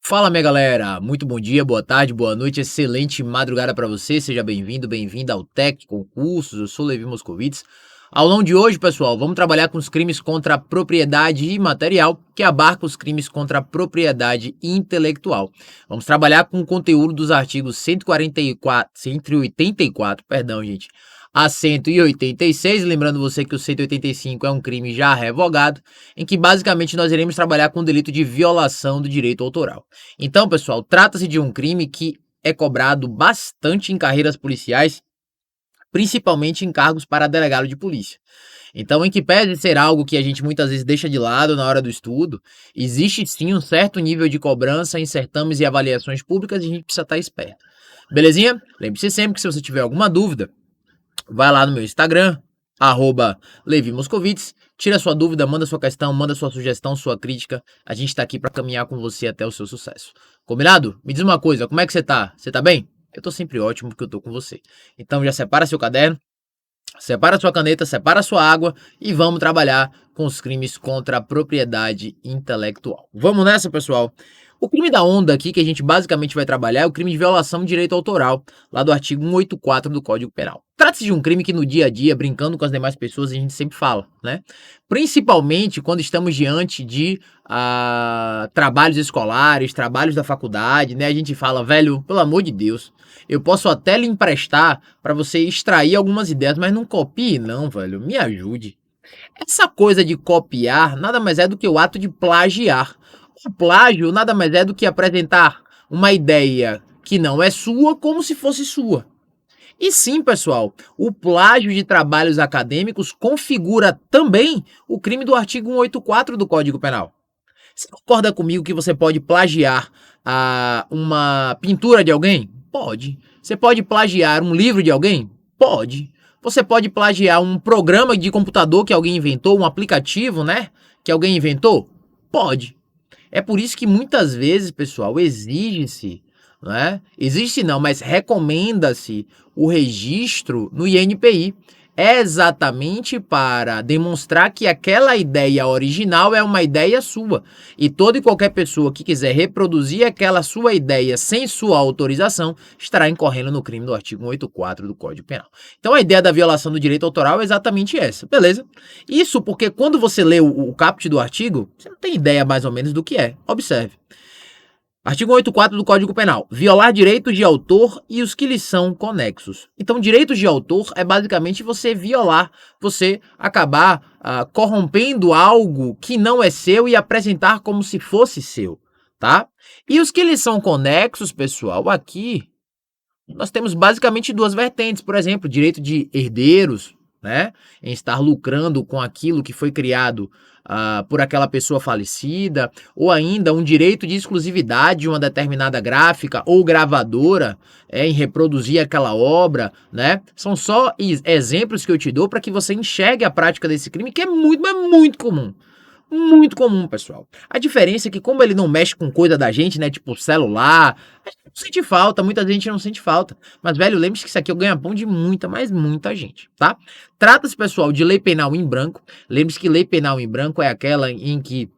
Fala, minha galera, muito bom dia, boa tarde, boa noite, excelente madrugada para você, seja bem-vindo, bem-vinda ao Tech Concursos, eu sou Levi Moscovitz. Ao longo de hoje, pessoal, vamos trabalhar com os crimes contra a propriedade imaterial, que abarca os crimes contra a propriedade intelectual. Vamos trabalhar com o conteúdo dos artigos 184, perdão, gente, a 186, lembrando você que o 185 é um crime já revogado, em que basicamente nós iremos trabalhar com o delito de violação do direito autoral. Então, pessoal, trata-se de um crime que é cobrado bastante em carreiras policiais, principalmente em cargos para delegado de polícia. Então, em que pese ser algo que a gente muitas vezes deixa de lado na hora do estudo, existe sim um certo nível de cobrança em certames e avaliações públicas e a gente precisa estar esperto. Belezinha? Lembre-se sempre que se você tiver alguma dúvida, vai lá no meu Instagram, Levi Moscovitz, tira sua dúvida, manda sua questão, manda sua sugestão, sua crítica. A gente tá aqui para caminhar com você até o seu sucesso. Combinado? Me diz uma coisa, como é que você tá? Você tá bem? Eu tô sempre ótimo porque eu tô com você. Então já separa seu caderno, separa sua caneta, separa sua água e vamos trabalhar com os crimes contra a propriedade intelectual. Vamos nessa, pessoal? O crime da onda aqui que a gente basicamente vai trabalhar é o crime de violação de direito autoral, lá do artigo 184 do Código Penal. Trata-se de um crime que no dia a dia, brincando com as demais pessoas, a gente sempre fala, né? Principalmente quando estamos diante de trabalhos escolares, trabalhos da faculdade, né? A gente fala, velho, pelo amor de Deus, eu posso até lhe emprestar para você extrair algumas ideias, mas não copie não, velho, me ajude. Essa coisa de copiar nada mais é do que o ato de plagiar. O plágio nada mais é do que apresentar uma ideia que não é sua como se fosse sua. E sim, pessoal, o plágio de trabalhos acadêmicos configura também o crime do artigo 184 do Código Penal. Você concorda comigo que você pode plagiar uma pintura de alguém? Pode. Você pode plagiar um livro de alguém? Pode. Você pode plagiar um programa de computador que alguém inventou, um aplicativo, né? Que alguém inventou? Pode. É por isso que muitas vezes, pessoal, exige-se, não é? Exige-se não, mas recomenda-se o registro no INPI. É exatamente para demonstrar que aquela ideia original é uma ideia sua. E toda e qualquer pessoa que quiser reproduzir aquela sua ideia sem sua autorização estará incorrendo no crime do artigo 184 do Código Penal. Então a ideia da violação do direito autoral é exatamente essa, beleza? Isso porque quando você lê o caput do artigo, você não tem ideia mais ou menos do que é. Observe. Artigo 184 do Código Penal. Violar direitos de autor e os que lhes são conexos. Então, direitos de autor é basicamente você violar, você acabar corrompendo algo que não é seu e apresentar como se fosse seu, tá? E os que lhes são conexos, pessoal, aqui nós temos basicamente duas vertentes. Por exemplo, direito de herdeiros, né? Em estar lucrando com aquilo que foi criado por aquela pessoa falecida, ou ainda um direito de exclusividade de uma determinada gráfica ou gravadora em reproduzir aquela obra, né? São só exemplos que eu te dou para que você enxergue a prática desse crime, que é muito, mas muito comum. Muito comum, pessoal. A diferença é que como ele não mexe com coisa da gente, né, tipo celular, a gente não sente falta, muita gente não sente falta. Mas, velho, lembre-se que isso aqui é o ganha-pão de muita, mas muita gente, tá? Trata-se, pessoal, de lei penal em branco. Lembre-se que lei penal em branco é aquela em que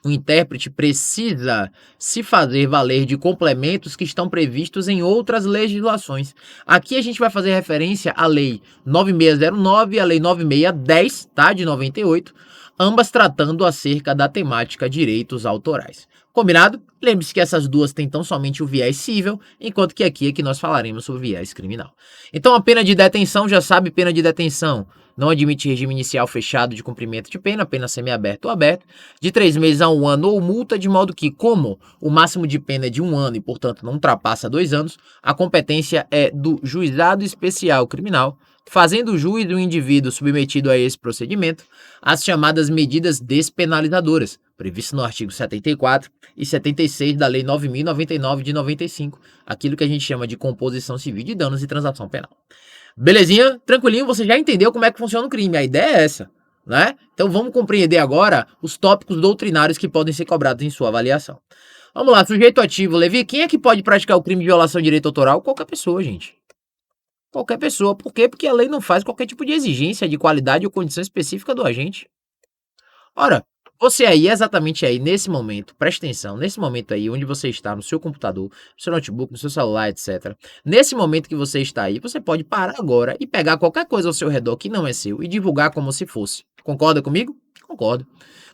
o intérprete precisa se fazer valer de complementos que estão previstos em outras legislações. Aqui a gente vai fazer referência à Lei 9609 e à Lei 9610, tá, de 98, ambas tratando acerca da temática direitos autorais. Combinado? Lembre-se que essas duas têm tão somente o viés civil, enquanto que aqui é que nós falaremos sobre o viés criminal. Então a pena de detenção, já sabe, pena de detenção. Não admite regime inicial fechado de cumprimento de pena semiaberto ou aberto, de 3 meses a 1 ano ou multa, de modo que, como o máximo de pena é de 1 ano e, portanto, não ultrapassa 2 anos, a competência é do Juizado Especial Criminal, fazendo o juiz do indivíduo submetido a esse procedimento as chamadas medidas despenalizadoras, previstas no artigo 74 e 76 da Lei 9.099 de 95, aquilo que a gente chama de composição civil de danos e transação penal. Belezinha? Tranquilinho? Você já entendeu como é que funciona o crime. A ideia é essa, né? Então vamos compreender agora os tópicos doutrinários que podem ser cobrados em sua avaliação. Vamos lá, sujeito ativo. Levi, quem é que pode praticar o crime de violação de direito autoral? Qualquer pessoa, gente. Qualquer pessoa. Por quê? Porque a lei não faz qualquer tipo de exigência de qualidade ou condição específica do agente. Ora, você aí, exatamente aí, nesse momento, preste atenção, nesse momento aí, onde você está, no seu computador, no seu notebook, no seu celular, etc. Nesse momento que você está aí, você pode parar agora e pegar qualquer coisa ao seu redor que não é seu e divulgar como se fosse. Concorda comigo? Concordo.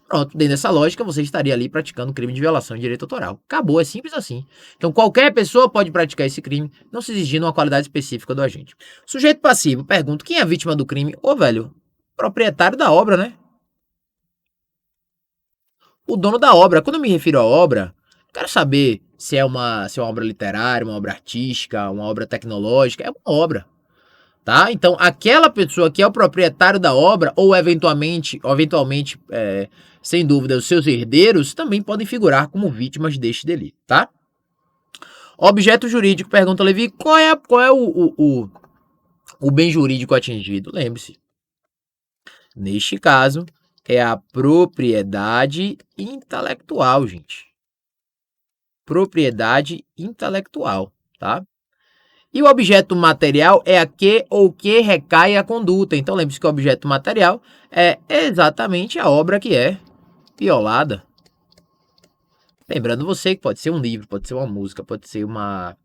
Pronto, dentro dessa lógica, você estaria ali praticando crime de violação de direito autoral. Acabou, é simples assim. Então, qualquer pessoa pode praticar esse crime, não se exigindo uma qualidade específica do agente. Sujeito passivo, pergunto, quem é a vítima do crime? Ô, velho, proprietário da obra, né? O dono da obra. Quando eu me refiro à obra, quero saber se é uma obra literária, uma obra artística, uma obra tecnológica, é uma obra, tá? Então, aquela pessoa que é o proprietário da obra, ou eventualmente, sem dúvida, os seus herdeiros, também podem figurar como vítimas deste delito, tá? Objeto jurídico, pergunta Levi, qual é o bem jurídico atingido? Lembre-se, neste caso, é a propriedade intelectual, gente. Propriedade intelectual, tá? E o objeto material é a que ou que recai a conduta. Então lembre-se que o objeto material é exatamente a obra que é violada. Lembrando você que pode ser um livro, pode ser uma música, pode ser uma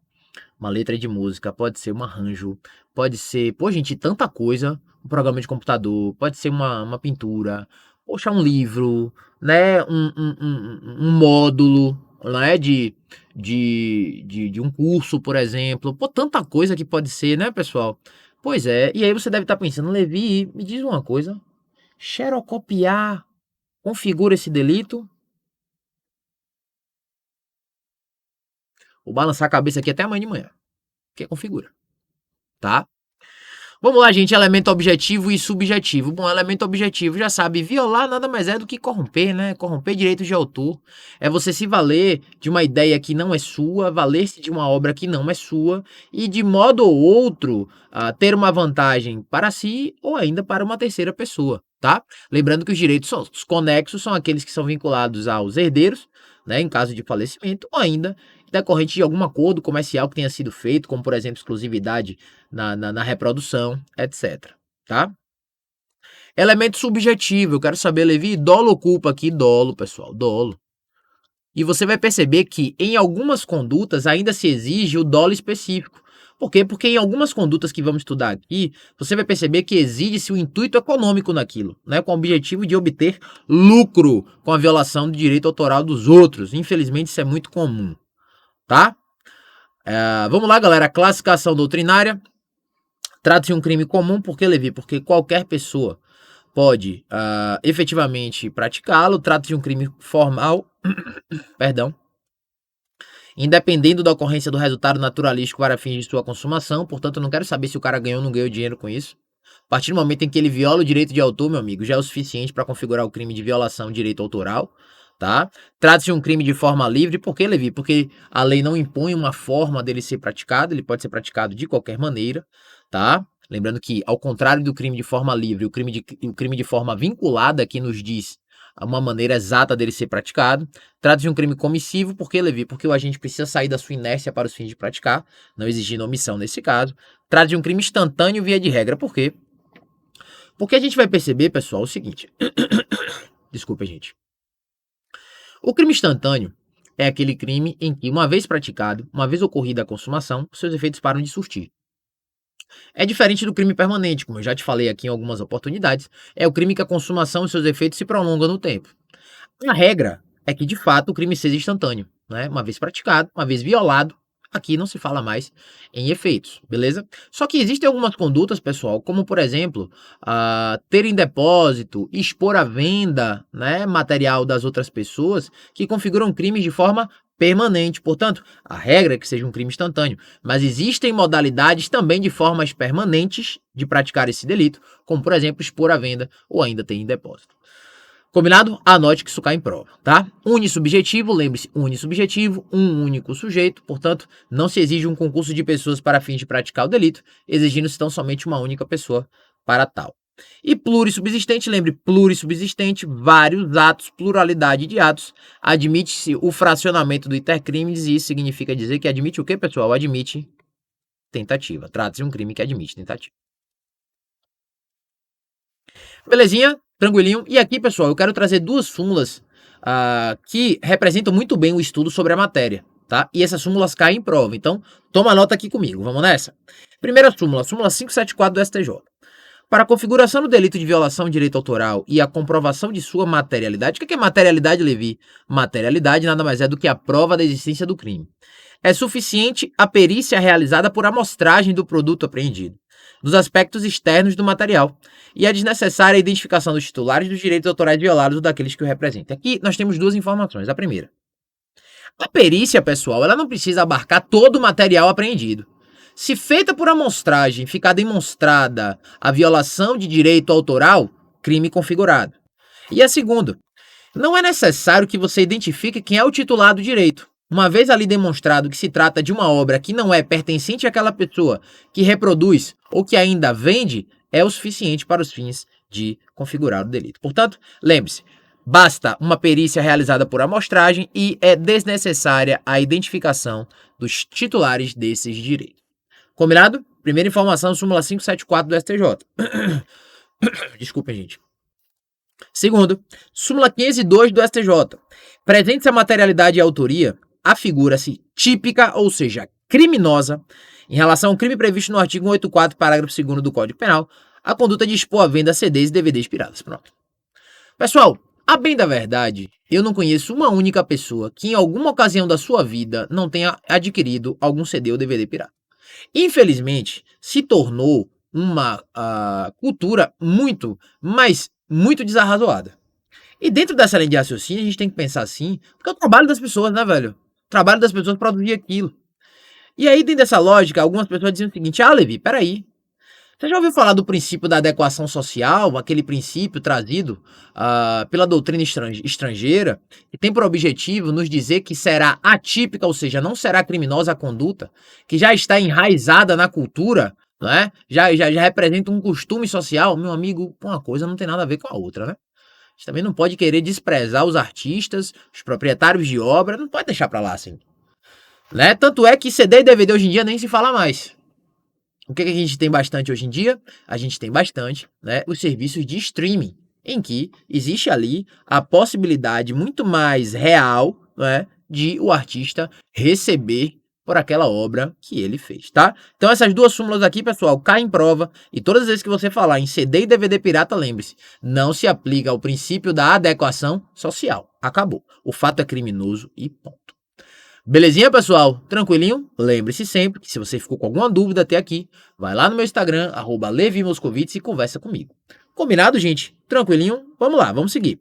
letra de música, pode ser um arranjo, pode ser, pô, gente, tanta coisa, um programa de computador, pode ser uma pintura, poxa, um livro, né, um módulo, né, de um curso, por exemplo, pô, tanta coisa que pode ser, né, pessoal? Pois é, e aí você deve estar pensando, Levi, me diz uma coisa, xerocopiar configura esse delito? Vou balançar a cabeça aqui até amanhã de manhã, que configura, tá? Vamos lá, gente, elemento objetivo e subjetivo. Bom, elemento objetivo, já sabe, violar nada mais é do que corromper, né? Corromper direitos de autor. É você se valer de uma ideia que não é sua, valer-se de uma obra que não é sua e, de modo ou outro, ter uma vantagem para si ou ainda para uma terceira pessoa, tá? Lembrando que os direitos os conexos são aqueles que são vinculados aos herdeiros, né, em caso de falecimento, ou ainda decorrente de algum acordo comercial que tenha sido feito, como, por exemplo, exclusividade na reprodução, etc. Tá? Elemento subjetivo, eu quero saber, Levi, dolo ou culpa aqui? Dolo, pessoal, dolo. E você vai perceber que em algumas condutas ainda se exige o dolo específico. Por quê? Porque em algumas condutas que vamos estudar aqui, você vai perceber que exige-se o intuito econômico naquilo, né? Com o objetivo de obter lucro com a violação do direito autoral dos outros. Infelizmente, isso é muito comum, tá? Vamos lá, galera. Classificação doutrinária. Trata-se de um crime comum, por que, Levi? Porque qualquer pessoa pode efetivamente praticá-lo. Trata-se de um crime formal, perdão, independendo da ocorrência do resultado naturalístico para fins de sua consumação. Portanto, eu não quero saber se o cara ganhou ou não ganhou dinheiro com isso. A partir do momento em que ele viola o direito de autor, meu amigo, já é o suficiente para configurar o crime de violação de direito autoral, tá? Trata-se de um crime de forma livre, por que, Levi? Porque a lei não impõe uma forma dele ser praticado, ele pode ser praticado de qualquer maneira, tá? Lembrando que, ao contrário do crime de forma livre, o crime de forma vinculada que nos diz uma maneira exata dele ser praticado. Trata-se de um crime comissivo, por que, Levi? Porque o agente precisa sair da sua inércia para os fins de praticar, não exigindo omissão nesse caso. Trata-se de um crime instantâneo via de regra, por quê? Porque a gente vai perceber, pessoal, o seguinte. Desculpa, gente. O crime instantâneo é aquele crime em que, uma vez praticado, uma vez ocorrida a consumação, seus efeitos param de surtir. É diferente do crime permanente, como eu já te falei aqui em algumas oportunidades, é o crime que a consumação e seus efeitos se prolongam no tempo. A regra é que, de fato, o crime seja instantâneo, né? Uma vez praticado, uma vez violado, aqui não se fala mais em efeitos, beleza? Só que existem algumas condutas, pessoal, como, por exemplo, ter em depósito, expor à venda, né, material das outras pessoas, que configuram crimes de forma permanente. Portanto, a regra é que seja um crime instantâneo, mas existem modalidades também de formas permanentes de praticar esse delito, como, por exemplo, expor à venda ou ainda ter em depósito. Combinado? Anote que isso cai em prova, tá? Unissubjetivo, lembre-se, unissubjetivo, um único sujeito, portanto, não se exige um concurso de pessoas para fins de praticar o delito, exigindo-se tão somente uma única pessoa para tal. E plurissubsistente, lembre, plurissubsistente, vários atos, pluralidade de atos, admite-se o fracionamento do intercrimes, e isso significa dizer que admite o quê, pessoal? Admite tentativa. Trata-se de um crime que admite tentativa. Belezinha? Tranquilinho? E aqui, pessoal, eu quero trazer duas súmulas que representam muito bem o estudo sobre a matéria, tá? E essas súmulas caem em prova, então toma nota aqui comigo, vamos nessa? Primeira súmula, súmula 574 do STJ. Para a configuração do delito de violação de direito autoral e a comprovação de sua materialidade, o que é materialidade, Levi? Materialidade nada mais é do que a prova da existência do crime. É suficiente a perícia realizada por amostragem do produto apreendido, dos aspectos externos do material, e é desnecessária a identificação dos titulares dos direitos autorais violados ou daqueles que o representem. Aqui nós temos duas informações. A primeira, a perícia, pessoal, ela não precisa abarcar todo o material apreendido. Se feita por amostragem ficar demonstrada a violação de direito autoral, crime configurado. E a segunda, não é necessário que você identifique quem é o titular do direito. Uma vez ali demonstrado que se trata de uma obra que não é pertencente àquela pessoa que reproduz ou que ainda vende, é o suficiente para os fins de configurar o delito. Portanto, lembre-se, basta uma perícia realizada por amostragem e é desnecessária a identificação dos titulares desses direitos. Combinado? Primeira informação, súmula 574 do STJ. Desculpem, gente. Segundo, súmula 502 do STJ. Presente-se a materialidade e a autoria, afigura-se típica, ou seja, criminosa, em relação ao crime previsto no artigo 184, parágrafo 2º do Código Penal, a conduta de expor à venda CDs e DVDs piratas. Pronto. Pessoal, a bem da verdade, eu não conheço uma única pessoa que em alguma ocasião da sua vida não tenha adquirido algum CD ou DVD pirata. Infelizmente, se tornou uma cultura muito, mas muito desarrazoada. E dentro dessa linha de raciocínio, a gente tem que pensar assim, porque é o trabalho das pessoas, né, velho? O trabalho das pessoas produzir aquilo. E aí, dentro dessa lógica, algumas pessoas dizem o seguinte: Levi, peraí. Você já ouviu falar do princípio da adequação social, aquele princípio trazido pela doutrina estrangeira, que tem por objetivo nos dizer que será atípica, ou seja, não será criminosa a conduta, que já está enraizada na cultura, né? Já representa um costume social? Meu amigo, uma coisa não tem nada a ver com a outra, né? A gente também não pode querer desprezar os artistas, os proprietários de obra, não pode deixar pra lá assim. Né? Tanto é que CD e DVD hoje em dia nem se fala mais. O que a gente tem bastante hoje em dia? A gente tem bastante, né, os serviços de streaming, em que existe ali a possibilidade muito mais real, né, de o artista receber por aquela obra que ele fez, tá? Então essas duas súmulas aqui, pessoal, caem em prova, e todas as vezes que você falar em CD e DVD pirata, lembre-se, não se aplica ao princípio da adequação social. Acabou. O fato é criminoso e ponto. Belezinha, pessoal? Tranquilinho? Lembre-se sempre que se você ficou com alguma dúvida até aqui, vai lá no meu Instagram, @LeviMoscovitz, e conversa comigo. Combinado, gente? Tranquilinho? Vamos lá, vamos seguir.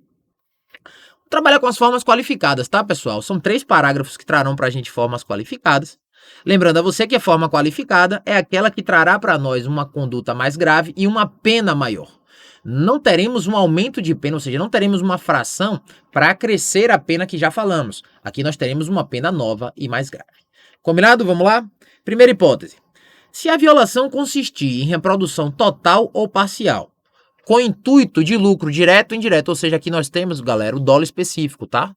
Vou trabalhar com as formas qualificadas, tá, pessoal? São 3 parágrafos que trarão pra gente formas qualificadas. Lembrando a você que a forma qualificada é aquela que trará para nós uma conduta mais grave e uma pena maior. Não teremos um aumento de pena, ou seja, não teremos uma fração para acrescer a pena que já falamos. Aqui nós teremos uma pena nova e mais grave. Combinado? Vamos lá? Primeira hipótese. Se a violação consistir em reprodução total ou parcial, com intuito de lucro direto ou indireto, ou seja, aqui nós temos, galera, o dolo específico, tá?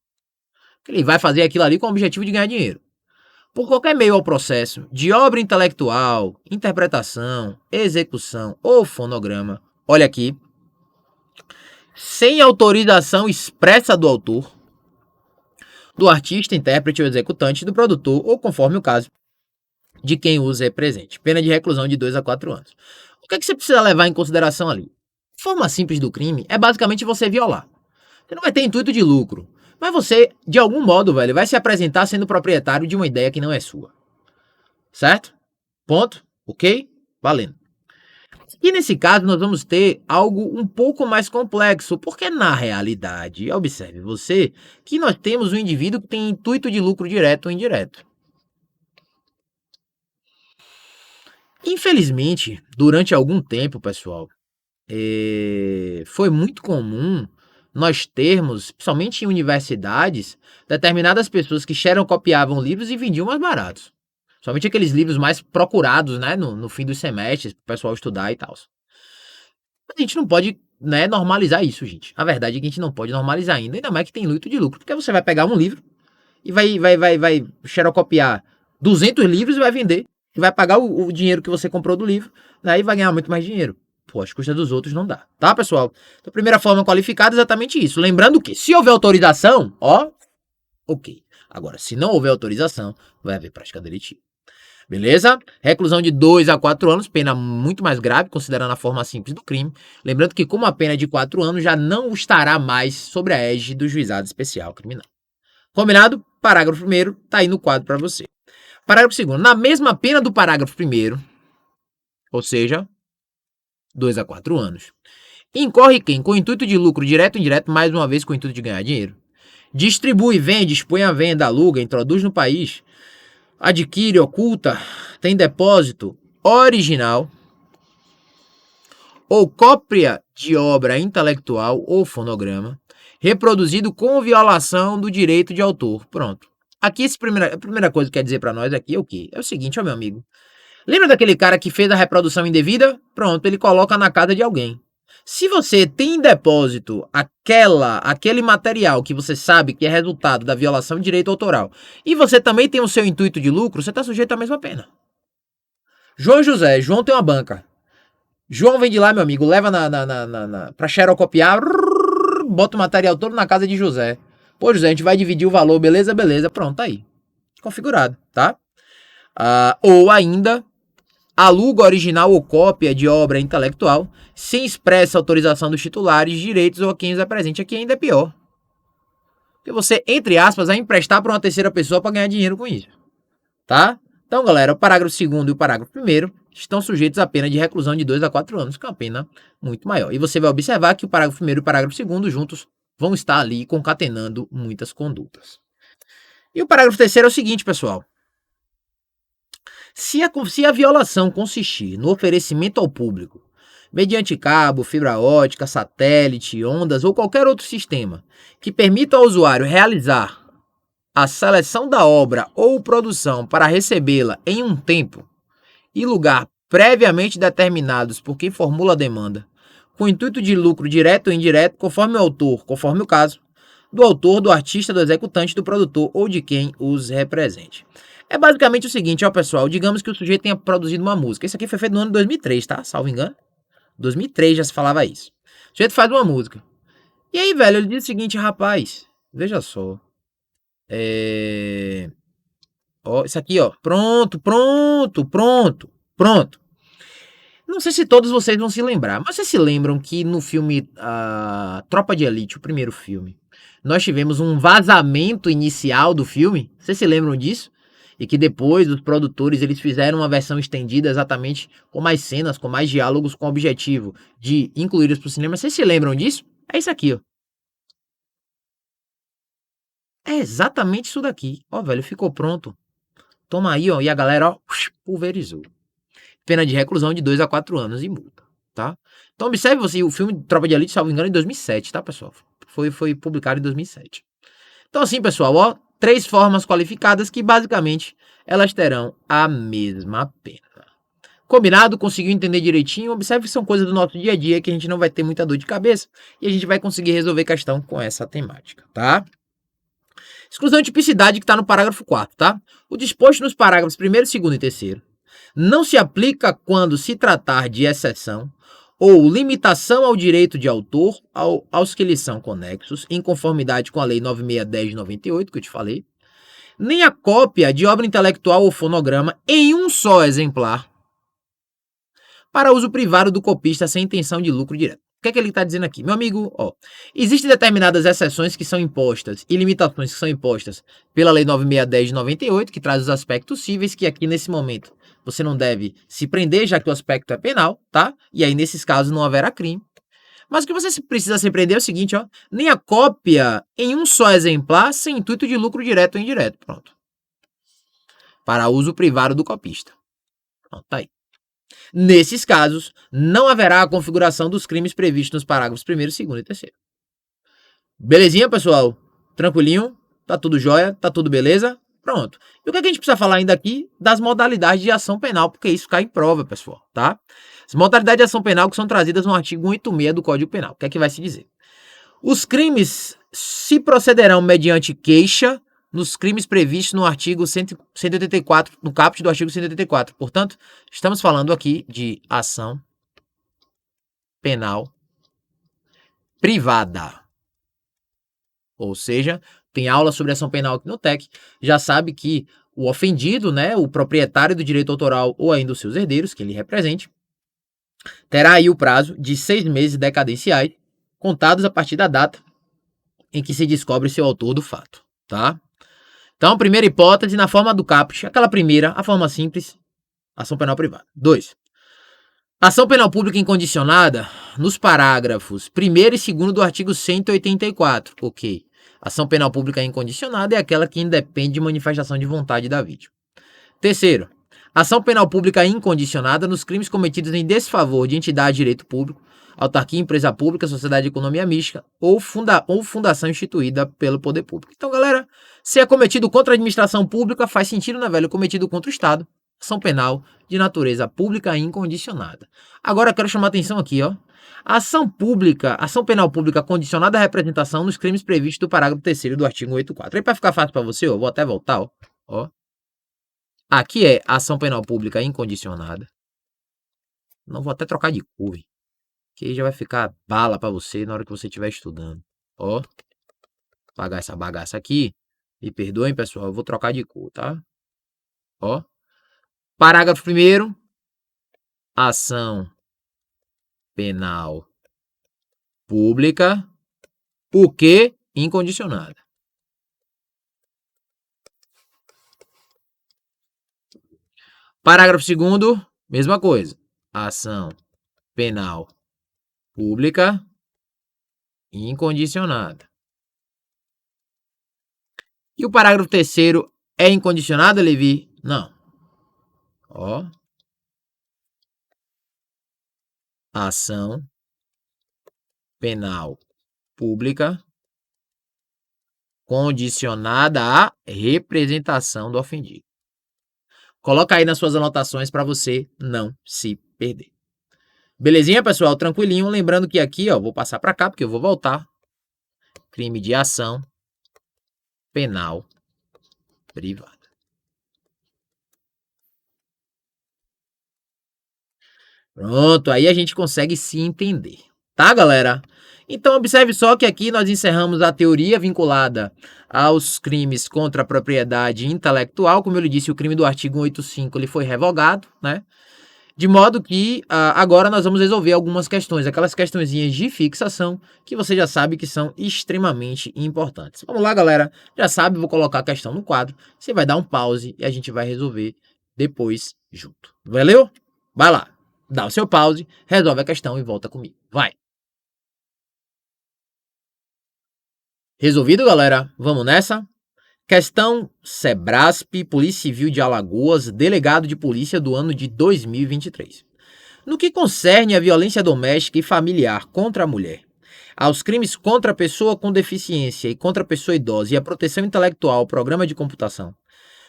Ele vai fazer aquilo ali com o objetivo de ganhar dinheiro. Por qualquer meio ao processo de obra intelectual, interpretação, execução ou fonograma, olha aqui, sem autorização expressa do autor, do artista, intérprete ou executante, do produtor ou, conforme o caso, de quem usa é presente. Pena de reclusão de 2 a 4 anos. O que é que você precisa levar em consideração ali? Forma simples do crime é basicamente você violar. Você não vai ter intuito de lucro, mas você, de algum modo, velho, vai se apresentar sendo proprietário de uma ideia que não é sua. Certo? Ponto? Ok? Valendo. E nesse caso nós vamos ter algo um pouco mais complexo, porque na realidade, observe você, que nós temos um indivíduo que tem intuito de lucro direto ou indireto. Infelizmente, durante algum tempo, pessoal, foi muito comum nós termos, principalmente em universidades, determinadas pessoas que xerocopiavam livros e vendiam mais baratos. Somente aqueles livros mais procurados, né, no fim dos semestres, para o pessoal estudar e tal. A gente não pode, né, normalizar isso, gente. A verdade é que a gente não pode normalizar ainda mais que tem intuito de lucro. Porque você vai pegar um livro e vai xerocopiar 200 livros e vai vender. e vai pagar o dinheiro que você comprou do livro, né, e vai ganhar muito mais dinheiro. Pô, as custas dos outros não dá, tá, pessoal? Então, primeira forma qualificada é exatamente isso. Lembrando que, se houver autorização, ó, ok. Agora, se não houver autorização, vai haver prática delitiva. Beleza? Reclusão de 2 a 4 anos, pena muito mais grave, considerando a forma simples do crime. Lembrando que, como a pena é de 4 anos, já não estará mais sobre a égide do juizado especial criminal. Combinado? Parágrafo 1º, tá aí no quadro para você. Parágrafo 2º, na mesma pena do parágrafo 1º, ou seja, 2 a 4 anos, incorre quem, com o intuito de lucro direto ou indireto, mais uma vez com o intuito de ganhar dinheiro, distribui, vende, expõe à venda, aluga, introduz no país, adquire, oculta, tem depósito original ou cópia de obra intelectual ou fonograma, reproduzido com violação do direito de autor. Pronto. Aqui a primeira coisa que quer dizer para nós aqui é o quê? É o seguinte, ó meu amigo. Lembra daquele cara que fez a reprodução indevida? Pronto, ele coloca na casa de alguém. Se você tem em depósito aquele material que você sabe que é resultado da violação de direito autoral e você também tem o seu intuito de lucro, você está sujeito à mesma pena. João tem uma banca. João vem de lá, meu amigo, leva pra xerocopiar, bota o material todo na casa de José. Pô, José, a gente vai dividir o valor, beleza? Beleza, pronto, tá aí. Configurado, tá? Ou ainda, aluga original ou cópia de obra intelectual sem expressa autorização dos titulares de direitos ou a quem os apresente. Aqui ainda é pior. Porque você, entre aspas, vai emprestar para uma terceira pessoa para ganhar dinheiro com isso. Tá? Então, galera, o parágrafo 2º e o parágrafo 1º estão sujeitos à pena de reclusão de 2 a 4 anos, que é uma pena muito maior. E você vai observar que o parágrafo 1º e o parágrafo 2º juntos vão estar ali concatenando muitas condutas. E o parágrafo 3º é o seguinte, pessoal. Se a violação consistir no oferecimento ao público, mediante cabo, fibra ótica, satélite, ondas ou qualquer outro sistema que permita ao usuário realizar a seleção da obra ou produção para recebê-la em um tempo e lugar previamente determinados por quem formula a demanda, com intuito de lucro direto ou indireto, conforme o autor, conforme o caso, do autor, do artista, do executante, do produtor ou de quem os represente. É basicamente o seguinte, ó pessoal, digamos que o sujeito tenha produzido uma música. Isso aqui foi feito no ano de 2003, tá? Salvo engano. 2003 já se falava isso. O sujeito faz uma música. E aí, velho, ele diz o seguinte, rapaz, veja só. Ó, isso aqui, ó. Pronto. Não sei se todos vocês vão se lembrar, mas vocês se lembram que no filme Tropa de Elite, o primeiro filme, nós tivemos um vazamento inicial do filme? Vocês se lembram disso? E que depois os produtores eles fizeram uma versão estendida exatamente com mais cenas, com mais diálogos, com o objetivo de incluí-los para o cinema. Vocês se lembram disso? É isso aqui, ó. É exatamente isso daqui. Ó, velho, ficou pronto. Toma aí, ó, e a galera, ó, pulverizou. Pena de reclusão de 2 a 4 anos e multa, tá? Então observe você, o filme Tropa de Elite, salvo engano, em 2007, tá, pessoal? Foi publicado em 2007. Então assim, pessoal, ó, 3 formas qualificadas que basicamente elas terão a mesma pena. Combinado? Conseguiu entender direitinho? Observe que são coisas do nosso dia a dia que a gente não vai ter muita dor de cabeça e a gente vai conseguir resolver questão com essa temática, tá? Exclusão de tipicidade que está no parágrafo 4º, tá? O disposto nos parágrafos 1º, 2º e 3º não se aplica quando se tratar de exceção ou limitação ao direito de autor aos que lhe são conexos, em conformidade com a Lei 9610 de 98, que eu te falei, nem a cópia de obra intelectual ou fonograma em um só exemplar para uso privado do copista sem intenção de lucro direto. O que é que ele está dizendo aqui? Meu amigo, ó, existem determinadas exceções que são impostas e limitações que são impostas pela Lei 9610 de 98, que traz os aspectos cíveis, que aqui nesse momento você não deve se prender, já que o aspecto é penal, tá? E aí nesses casos não haverá crime. Mas o que você precisa se prender é o seguinte, ó, nem a cópia em um só exemplar sem intuito de lucro direto ou indireto. Pronto. Para uso privado do copista. Pronto, tá aí. Nesses casos, não haverá a configuração dos crimes previstos nos parágrafos 1º, 2º e 3º. Belezinha, pessoal? Tranquilinho? Tá tudo jóia? Tá tudo beleza? Pronto. E o que a gente precisa falar ainda aqui? Das modalidades de ação penal, porque isso cai em prova, pessoal, tá? As modalidades de ação penal que são trazidas no artigo 186 do Código Penal. O que é que vai se dizer? Os crimes se procederão mediante queixa, nos crimes previstos no artigo 184, no caput do artigo 184. Portanto, estamos falando aqui de ação penal privada. Ou seja, tem aula sobre ação penal aqui no TEC, já sabe que o ofendido, né, o proprietário do direito autoral ou ainda os seus herdeiros, que ele represente, terá aí o prazo de 6 meses decadenciais, contados a partir da data em que se descobre seu autor do fato, tá? Então, primeira hipótese, na forma do caput, aquela primeira, a forma simples, ação penal privada. 2. Ação penal pública incondicionada, nos parágrafos 1º e 2º do artigo 184, ok. Ação penal pública incondicionada é aquela que independe de manifestação de vontade da vítima. Terceiro, ação penal pública incondicionada nos crimes cometidos em desfavor de entidade de direito público, autarquia, empresa pública, sociedade de economia mista ou fundação instituída pelo poder público. Então, galera, se é cometido contra a administração pública, faz sentido, né, velho? Cometido contra o Estado, ação penal de natureza pública incondicionada. Agora, eu quero chamar a atenção aqui, ó. Ação penal pública condicionada à representação nos crimes previstos do parágrafo 3º do artigo 184. Aí, para ficar fácil para você, eu vou até voltar, ó. Aqui é ação penal pública incondicionada. Não vou até trocar de cor, que aí já vai ficar bala para você na hora que você estiver estudando. Ó, apagar essa bagaça aqui. Me perdoem, pessoal, eu vou trocar de cor, tá? Ó, parágrafo 1º, ação penal pública, por que incondicionada? Parágrafo 2º, mesma coisa. Ação penal pública incondicionada. E o parágrafo 3º é incondicionado, Levi? Não. Ó. Ação penal pública condicionada à representação do ofendido. Coloca aí nas suas anotações para você não se perder. Belezinha, pessoal? Tranquilinho. Lembrando que aqui, ó, vou passar para cá porque eu vou voltar. Crime de ação penal privada. Pronto, aí a gente consegue se entender. Tá, galera? Então, observe só que aqui nós encerramos a teoria vinculada aos crimes contra a propriedade intelectual. Como eu lhe disse, o crime do artigo 185 ele foi revogado, né? De modo que agora nós vamos resolver algumas questões, aquelas questõezinhas de fixação que você já sabe que são extremamente importantes. Vamos lá, galera. Já sabe, vou colocar a questão no quadro. Você vai dar um pause e a gente vai resolver depois junto. Valeu? Vai lá. Dá o seu pause, resolve a questão e volta comigo. Vai. Resolvido, galera? Vamos nessa? Questão Sebrasp, Polícia Civil de Alagoas, delegado de polícia do ano de 2023. No que concerne à violência doméstica e familiar contra a mulher, aos crimes contra a pessoa com deficiência e contra a pessoa idosa e à proteção intelectual, programa de computação,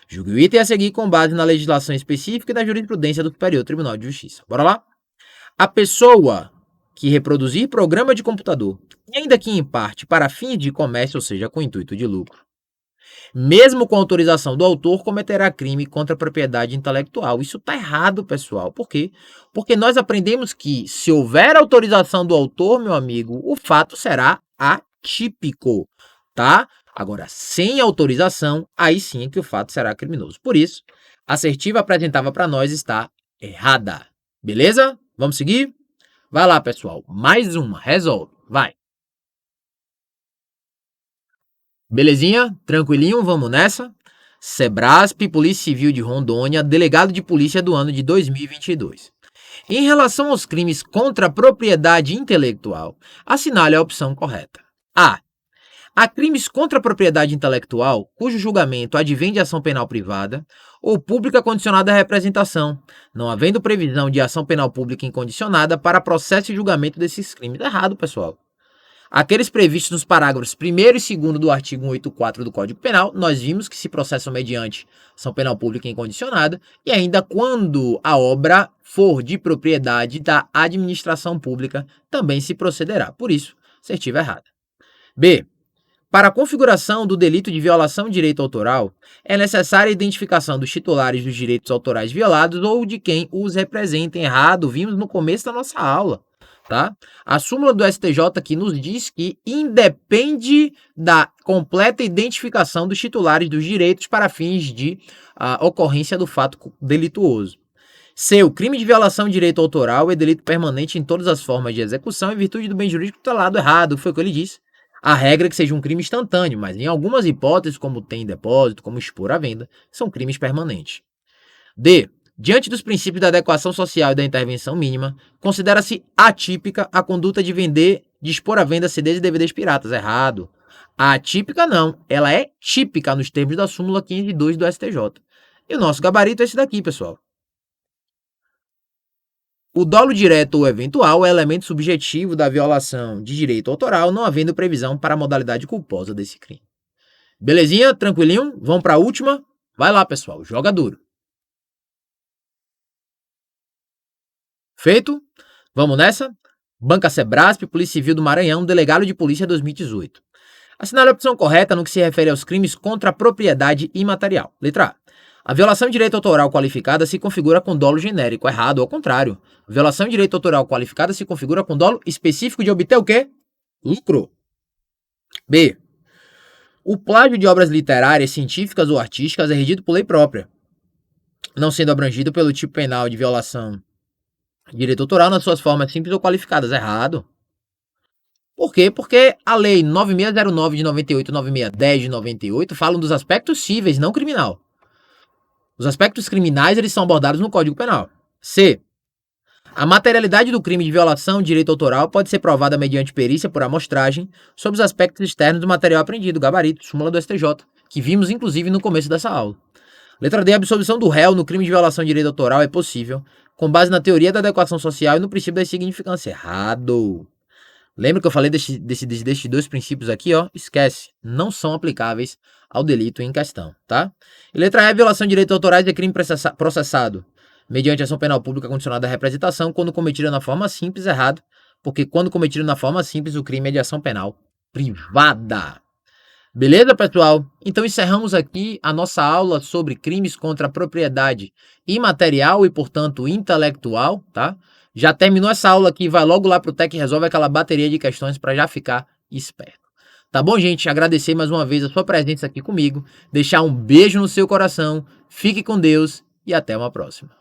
julgue o item a seguir com base na legislação específica e na jurisprudência do Superior Tribunal de Justiça. Bora lá? A pessoa que reproduzir programa de computador, ainda que em parte para fins de comércio, ou seja, com intuito de lucro, mesmo com autorização do autor, cometerá crime contra a propriedade intelectual. Isso está errado, pessoal. Por quê? Porque nós aprendemos que, se houver autorização do autor, meu amigo, o fato será atípico, tá? Agora, sem autorização, aí sim é que o fato será criminoso. Por isso, a assertiva apresentada para nós está errada. Beleza? Vamos seguir? Vai lá, pessoal. Mais uma. Resolve. Vai. Belezinha? Tranquilinho? Vamos nessa? Sebrasp, Polícia Civil de Rondônia, delegado de polícia do ano de 2022. Em relação aos crimes contra a propriedade intelectual, assinale a opção correta. A. Há crimes contra a propriedade intelectual cujo julgamento advém de ação penal privada ou pública condicionada à representação, não havendo previsão de ação penal pública incondicionada para processo e julgamento desses crimes. Errado, pessoal. Aqueles previstos nos parágrafos 1º e 2º do artigo 184 do Código Penal, nós vimos que se processam mediante ação penal pública incondicionada e ainda quando a obra for de propriedade da administração pública, também se procederá. Por isso, assertiva errada. B. Para a configuração do delito de violação de direito autoral, é necessária a identificação dos titulares dos direitos autorais violados ou de quem os representa. Errado, vimos no começo da nossa aula, tá? A súmula do STJ aqui nos diz que independe da completa identificação dos titulares dos direitos para fins de ocorrência do fato delituoso. C. O crime de violação de direito autoral é delito permanente em todas as formas de execução em virtude do bem jurídico tutelado. Errado, foi o que ele disse. A regra é que seja um crime instantâneo, mas em algumas hipóteses, como tem em depósito, como expor à venda, são crimes permanentes. D. Diante dos princípios da adequação social e da intervenção mínima, considera-se atípica a conduta de vender, de expor à venda CDs e DVDs piratas. Errado. A atípica não, ela é típica nos termos da súmula 502 do STJ. E o nosso gabarito é esse daqui, pessoal. O dolo direto ou eventual é elemento subjetivo da violação de direito autoral, não havendo previsão para a modalidade culposa desse crime. Belezinha? Tranquilinho? Vamos para a última? Vai lá, pessoal. Joga duro. Feito? Vamos nessa? Banca Sebrasp, Polícia Civil do Maranhão, Delegado de Polícia 2018. Assinale a opção correta no que se refere aos crimes contra a propriedade imaterial. Letra A. A violação de direito autoral qualificada se configura com dolo genérico. Errado, ao contrário. A violação de direito autoral qualificada se configura com dolo específico de obter o quê? Lucro. B. O plágio de obras literárias, científicas ou artísticas é regido por lei própria, não sendo abrangido pelo tipo penal de violação de direito autoral nas suas formas simples ou qualificadas. Errado. Por quê? Porque a lei 9609 de 98 e 9610 de 98 falam dos aspectos cíveis, não criminal. Os aspectos criminais, eles são abordados no Código Penal. C. A materialidade do crime de violação de direito autoral pode ser provada mediante perícia por amostragem sobre os aspectos externos do material apreendido, gabarito, súmula do STJ, que vimos inclusive no começo dessa aula. Letra D. A absolvição do réu no crime de violação de direito autoral é possível, com base na teoria da adequação social e no princípio da insignificância. Errado. Lembra que eu falei desses dois princípios aqui, ó? Esquece, não são aplicáveis ao delito em questão, tá? E letra E, a violação de direitos autorais é crime processado mediante ação penal pública condicionada à representação quando cometida na forma simples. Errado, porque quando cometido na forma simples, o crime é de ação penal privada. Beleza, pessoal? Então encerramos aqui a nossa aula sobre crimes contra a propriedade imaterial e, portanto, intelectual, tá? Já terminou essa aula aqui, vai logo lá pro Tec Resolve aquela bateria de questões para já ficar esperto. Tá bom, gente? Agradecer mais uma vez a sua presença aqui comigo, deixar um beijo no seu coração, fique com Deus e até uma próxima.